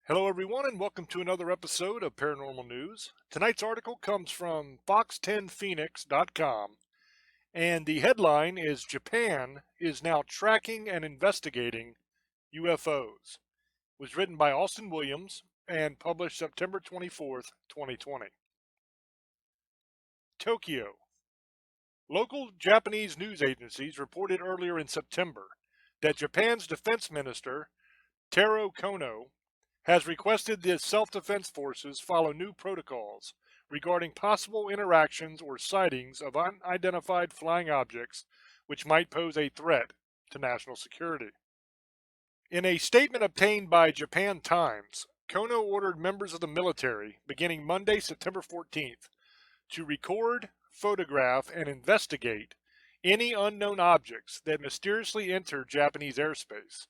Hello, everyone, and welcome to another episode of Paranormal News. Tonight's article comes from Fox10Phoenix.com, and the headline is Japan is now tracking and investigating UFOs. It was written by Austin Williams and published September 24th, 2020. Tokyo. Local Japanese news agencies reported earlier in September that Japan's defense minister, Taro Kono, has requested the self-defense forces follow new protocols regarding possible interactions or sightings of unidentified flying objects which might pose a threat to national security. In a statement obtained by Japan Times, Kono ordered members of the military, beginning Monday, September 14th, to record, photograph, and investigate any unknown objects that mysteriously enter Japanese airspace.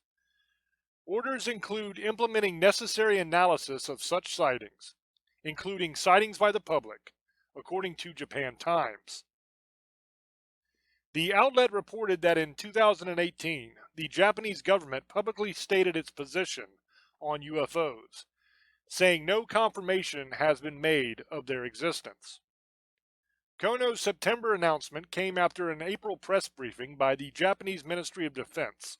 Orders include implementing necessary analysis of such sightings, including sightings by the public, according to Japan Times. The outlet reported that in 2018, the Japanese government publicly stated its position on UFOs, saying no confirmation has been made of their existence. Kono's September announcement came after an April press briefing by the Japanese Ministry of Defense,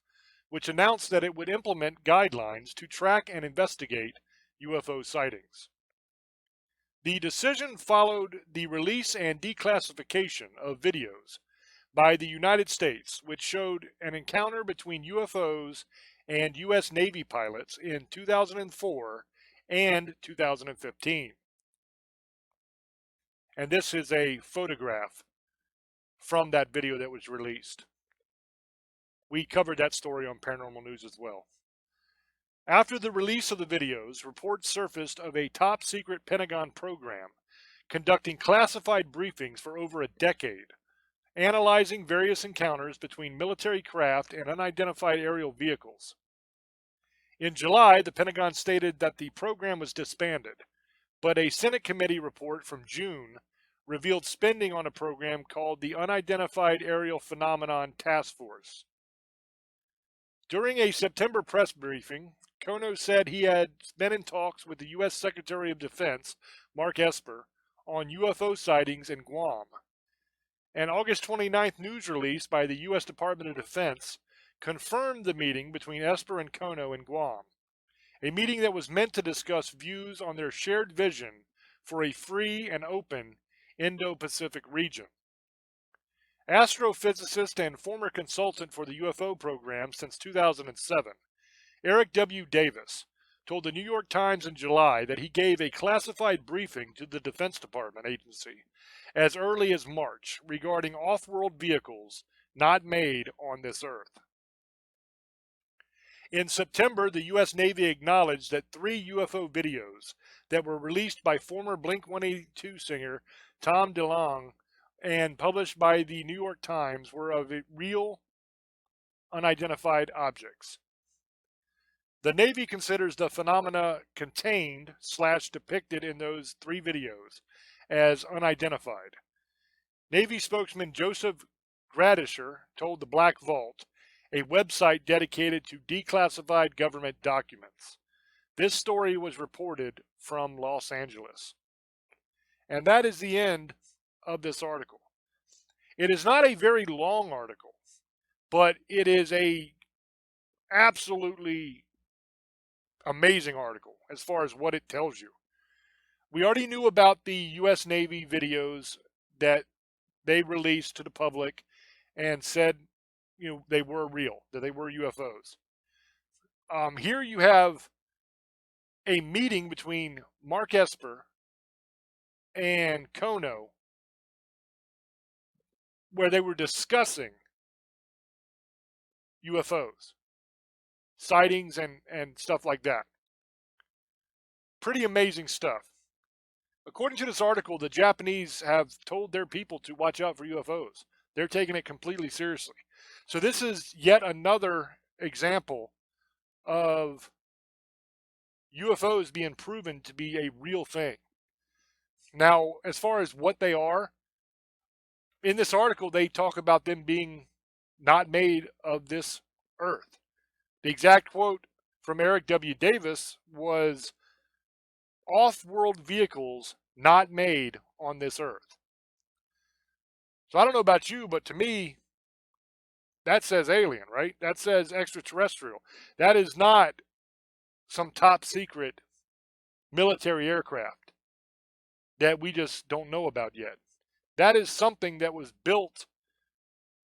which announced that it would implement guidelines to track and investigate UFO sightings. The decision followed the release and declassification of videos by the United States, which showed an encounter between UFOs and U.S. Navy pilots in 2004 and 2015. And this is a photograph from that video that was released. We covered that story on Paranormal News as well. After the release of the videos, reports surfaced of a top-secret Pentagon program conducting classified briefings for over a decade, analyzing various encounters between military craft and unidentified aerial vehicles. In July, the Pentagon stated that the program was disbanded, but a Senate committee report from June revealed spending on a program called the Unidentified Aerial Phenomenon Task Force. During a September press briefing, Kono said he had been in talks with the U.S. Secretary of Defense, Mark Esper, on UFO sightings in Guam. An August 29th news release by the U.S. Department of Defense confirmed the meeting between Esper and Kono in Guam, a meeting that was meant to discuss views on their shared vision for a free and open Indo-Pacific region. Astrophysicist and former consultant for the UFO program since 2007, Eric W. Davis, told the New York Times in July that he gave a classified briefing to the Defense Department agency as early as March regarding off-world vehicles not made on this Earth. In September, the U.S. Navy acknowledged that 3 UFO videos that were released by former Blink-182 singer Tom DeLonge and published by the New York Times were of real, unidentified objects. The Navy considers the phenomena contained/depicted in those 3 videos as unidentified. Navy spokesman Joseph Gradisher told the Black Vault, a website dedicated to declassified government documents. This story was reported from Los Angeles. And that is the end of this article. It is not a very long article, but it is a absolutely amazing article as far as what it tells you. We already knew about the U.S. Navy videos that they released to the public and said, they were real, that they were UFOs. Here you have a meeting between Mark Esper and Kono where they were discussing UFOs, sightings, and stuff like that. Pretty amazing stuff. According to this article, the Japanese have told their people to watch out for UFOs. They're taking it completely seriously. So this is yet another example of UFOs being proven to be a real thing. Now, as far as what they are, in this article, they talk about them being not made of this earth. The exact quote from Eric W. Davis was off-world vehicles not made on this earth. So I don't know about you, but to me, that says alien, right? That says extraterrestrial. That is not some top secret military aircraft that we just don't know about yet. That is something that was built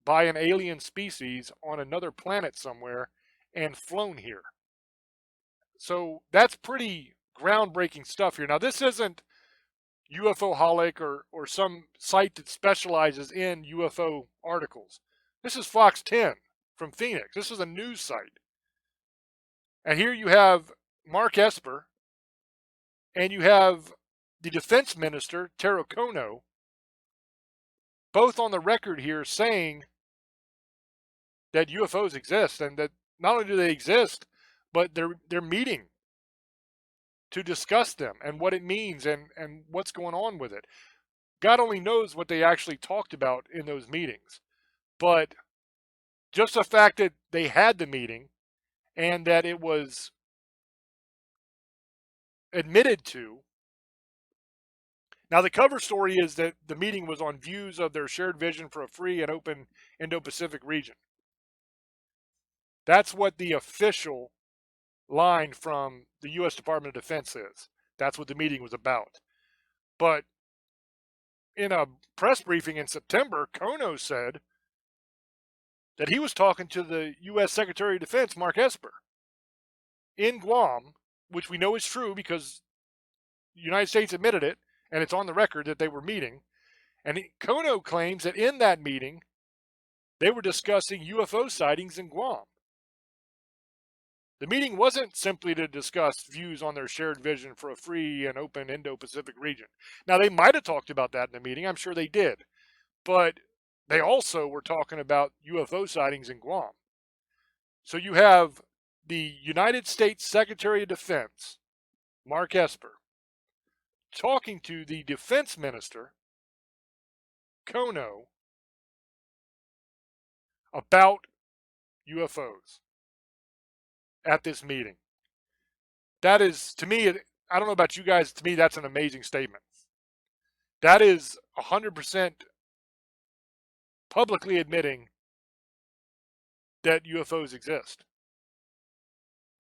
by an alien species on another planet somewhere and flown here. So that's pretty groundbreaking stuff here. Now, this isn't UFOholic or some site that specializes in UFO articles. This is Fox 10 from Phoenix. This is a news site. And here you have Mark Esper and you have the defense minister, Taro Kono, both on the record here saying that UFOs exist, and that not only do they exist, but they're meeting to discuss them and what it means and what's going on with it. God only knows what they actually talked about in those meetings. But just the fact that they had the meeting and that it was admitted to. Now, the cover story is that the meeting was on views of their shared vision for a free and open Indo-Pacific region. That's what the official line from the U.S. Department of Defense is. That's what the meeting was about. But in a press briefing in September, Kono said that he was talking to the U.S. Secretary of Defense, Mark Esper, in Guam, which we know is true because the United States admitted it, and it's on the record that they were meeting. And Kono claims that in that meeting, they were discussing UFO sightings in Guam. The meeting wasn't simply to discuss views on their shared vision for a free and open Indo-Pacific region. Now, they might have talked about that in the meeting. I'm sure they did. But they also were talking about UFO sightings in Guam. So you have the United States Secretary of Defense, Mark Esper, talking to the defense minister, Kono, about UFOs at this meeting. That is, to me, I don't know about you guys, to me, that's an amazing statement. That is 100% publicly admitting that UFOs exist.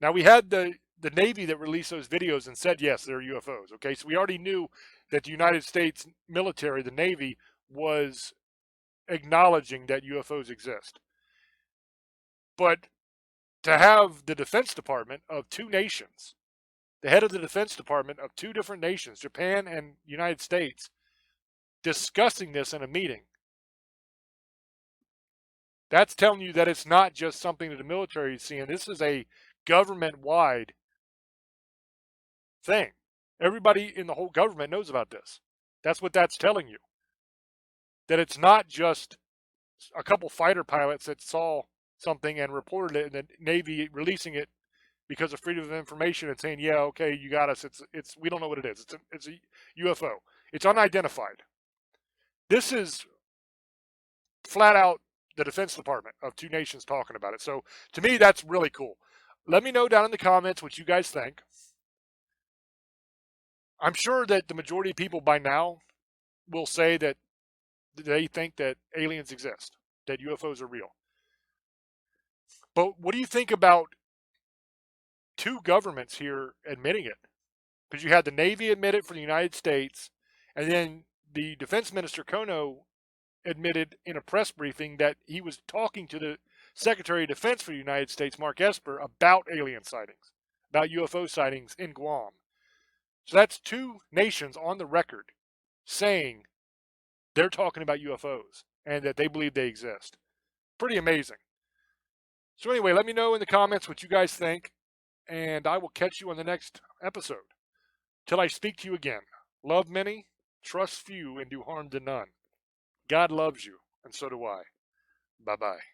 Now, we had the Navy that released those videos and said, yes, they're UFOs. Okay, so we already knew that the United States military, the Navy, was acknowledging that UFOs exist. But to have the Defense Department of two nations, the head of the Defense Department of two different nations, Japan and United States, discussing this in a meeting, that's telling you that it's not just something that the military is seeing. This is a government-wide thing. Everybody in the whole government knows about this. That's what that's telling you. That it's not just a couple fighter pilots that saw something and reported it, and the Navy releasing it because of freedom of information and saying, yeah, okay, you got us. It's we don't know what it is. It's a UFO. It's unidentified. This is flat out the Defense Department of two nations talking about it. So to me, that's really cool. Let me know down in the comments what you guys think. I'm sure that the majority of people by now will say that they think that aliens exist, that UFOs are real. But what do you think about two governments here admitting it? Because you had the Navy admit it for the United States, and then the Defense Minister Kono admitted in a press briefing that he was talking to the Secretary of Defense for the United States, Mark Esper, about alien sightings, about UFO sightings in Guam. So that's two nations on the record saying they're talking about UFOs and that they believe they exist. Pretty amazing. So anyway, let me know in the comments what you guys think, and I will catch you on the next episode. Till I speak to you again, love many, trust few, and do harm to none. God loves you, and so do I. Bye-bye.